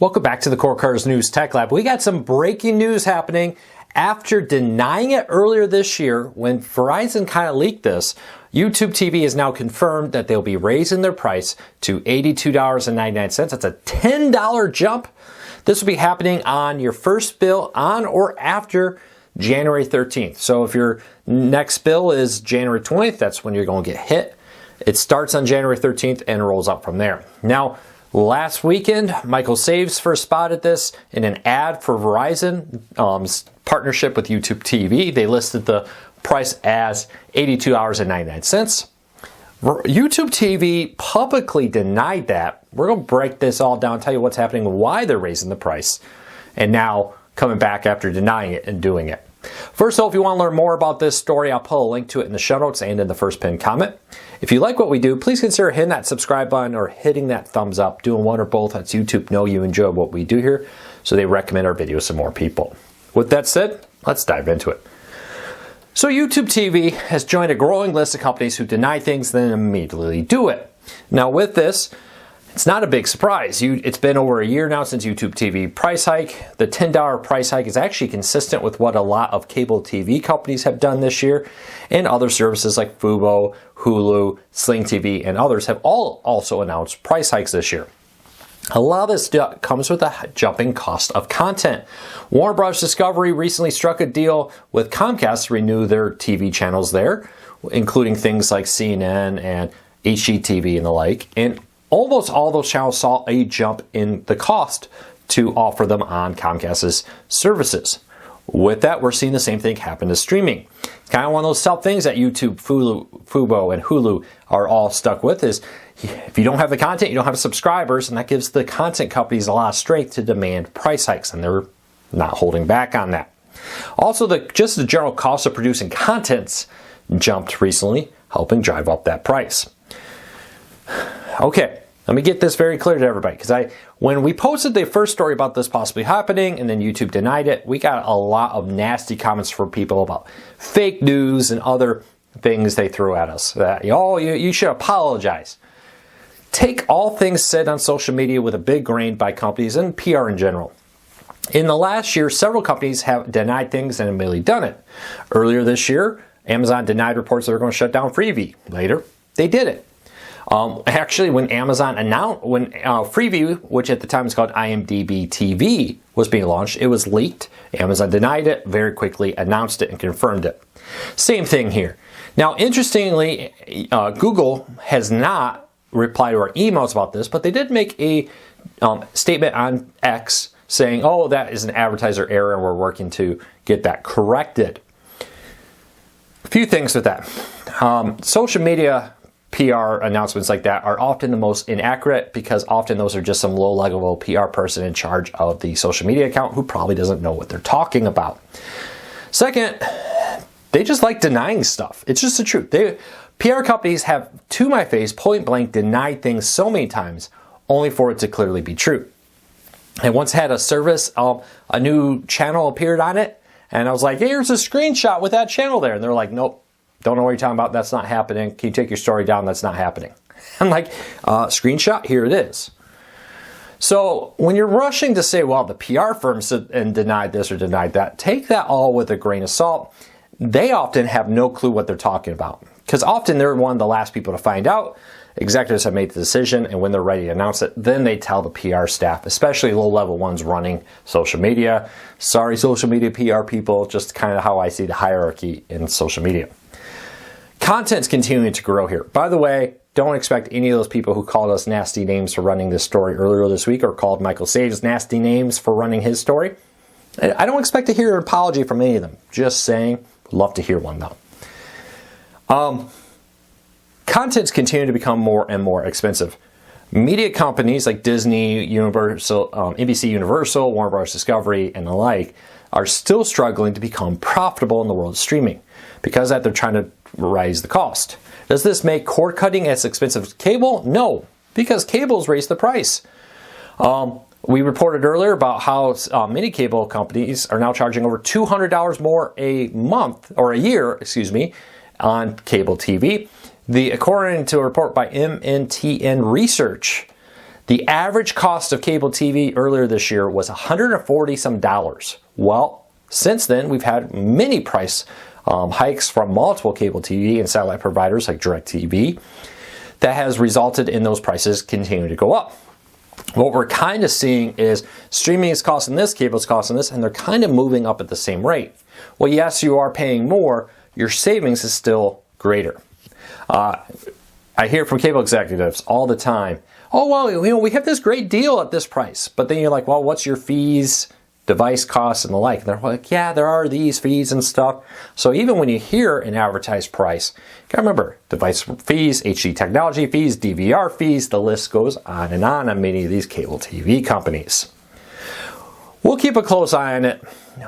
Welcome back to the Core Cars News Tech Lab. We got some breaking news happening after denying it earlier this year when Verizon kind of leaked this. YouTube TV has now confirmed that they'll be raising their price to $82.99. That's a $10 jump. This will be happening on your first bill on or after January 13th. So if your next bill is January 20th, that's when you're going to get hit. It starts on January 13th and rolls up from there. Now, last weekend, Michael Saves first spotted this in an ad for Verizon partnership with YouTube TV. They listed the price as $82.99. YouTube TV publicly denied that. We're going to break this all down, tell you what's happening, why they're raising the price, and now coming back after denying it and doing it. First of all, if you want to learn more about this story, I'll put a link to it in the show notes and in the first pinned comment. If you like what we do, please consider hitting that subscribe button or hitting that thumbs up. Doing one or both lets YouTube know you enjoy what we do here, so they recommend our videos to more people. With that said, let's dive into it. So YouTube TV has joined a growing list of companies who deny things and then immediately do it. Now with this, it's not a big surprise. It's been over a year now since YouTube TV price hike. The $10 price hike is actually consistent with what a lot of cable TV companies have done this year, and other services like Fubo, Hulu, Sling TV, and others have all also announced price hikes this year. A lot of this comes with a jumping cost of content. Warner Bros. Discovery recently struck a deal with Comcast to renew their TV channels there, including things like CNN and HGTV and the like, and almost all those channels saw a jump in the cost to offer them on Comcast's services. With that, we're seeing the same thing happen to streaming. Kind of one of those tough things that YouTube, Fubo, and Hulu are all stuck with is if you don't have the content, you don't have subscribers, and that gives the content companies a lot of strength to demand price hikes, and they're not holding back on that. Also, just the general cost of producing contents jumped recently, helping drive up that price. Okay, let me get this very clear to everybody, because when we posted the first story about this possibly happening and then YouTube denied it, we got a lot of nasty comments from people about fake news and other things they threw at us. That, you should apologize. Take all things said on social media with a big grain by companies and PR in general. In the last year, several companies have denied things and immediately done it. Earlier this year, Amazon denied reports that they're going to shut down Freeview. Later, they did it. Actually, when Amazon announced, when Freeview, which at the time was called IMDb TV, was being launched, it was leaked. Amazon denied it, very quickly announced it and confirmed it. Same thing here. Now, interestingly, Google has not replied to our emails about this, but they did make a statement on X saying, oh, that is an advertiser error and we're working to get that corrected. A few things with that. Social media PR announcements like that are often the most inaccurate because often those are just some low-level PR person in charge of the social media account who probably doesn't know what they're talking about. Second, they just like denying stuff. It's just the truth. PR companies have, to my face, point blank denied things so many times only for it to clearly be true. I once had a service, a new channel appeared on it, and I was like, hey, here's a screenshot with that channel there. And they're like, nope. Don't know what you're talking about. That's not happening. Can you take your story down? That's not happening. I'm like, screenshot, here it is. So when you're rushing to say, well, the PR firm said and denied this or denied that, take that all with a grain of salt. They often have no clue what they're talking about because often they're one of the last people to find out. Executives have made the decision, and when they're ready to announce it, then they tell the PR staff, especially low-level ones running social media. Sorry, social media PR people, just kind of how I see the hierarchy in social media. Content's continuing to grow here. By the way, don't expect any of those people who called us nasty names for running this story earlier this week or called Michael Saves nasty names for running his story. I don't expect to hear an apology from any of them. Just saying, would love to hear one though. Content's continuing to become more and more expensive. Media companies like Disney, Universal, NBC Universal, Warner Bros. Discovery, and the like are still struggling to become profitable in the world of streaming. Because of that, they're trying to raise the cost. Does this make cord cutting as expensive as cable? No, because cable's raised the price. We reported earlier about how many cable companies are now charging over $200 more a month, or a year, excuse me, on cable TV. According to a report by MNTN Research, The average cost of cable TV earlier this year was $140 some. Well, since then, we've had many price hikes from multiple cable TV and satellite providers like DirecTV that has resulted in those prices continuing to go up. What we're kind of seeing is streaming is costing this, cable is costing this, and they're kind of moving up at the same rate. Well, yes, you are paying more, your savings is still greater. I hear from cable executives all the time, oh, well, we have this great deal at this price. But then you're like, well, what's your fees, device costs, and the like? And they're like, yeah, there are these fees and stuff. So even when you hear an advertised price, you gotta remember, device fees, HD technology fees, DVR fees, the list goes on many of these cable TV companies. We'll keep a close eye on it,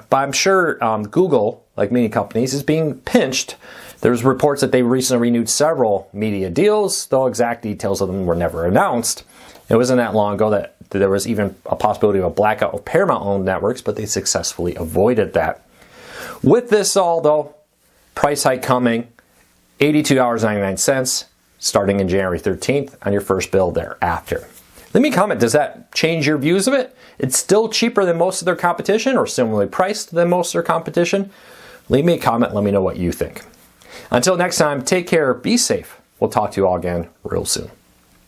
but I'm sure Google, like many companies, is being pinched. There's reports that they recently renewed several media deals, though exact details of them were never announced. It wasn't that long ago that there was even a possibility of a blackout of Paramount-owned networks, but they successfully avoided that. With this all, though, price hike coming, $82.99, starting in January 13th on your first bill thereafter. Leave me a comment, does that change your views of it? It's still cheaper than most of their competition or similarly priced than most of their competition? Leave me a comment, let me know what you think. Until next time, take care, be safe. We'll talk to you all again real soon.